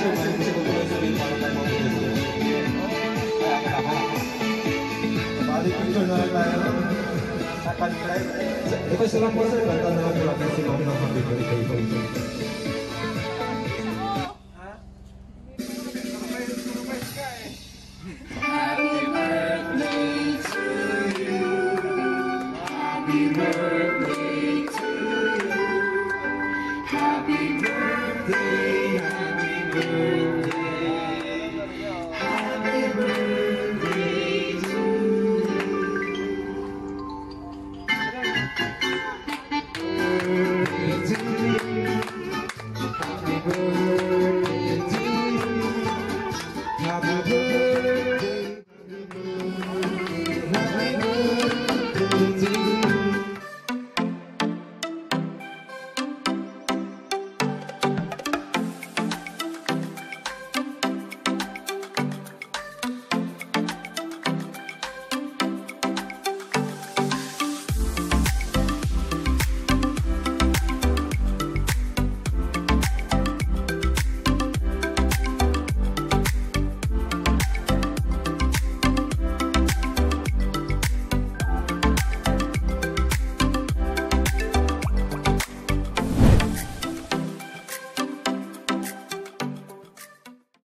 gusto ko tuloy sabihin para tayo mag-video. Balik picture na lang tayo. Ito sila po sir, kanta na lang po natin si Mom ng happy birthday po. Happy birthday to you. Happy birthday to you. Happy birthday, happy birthday.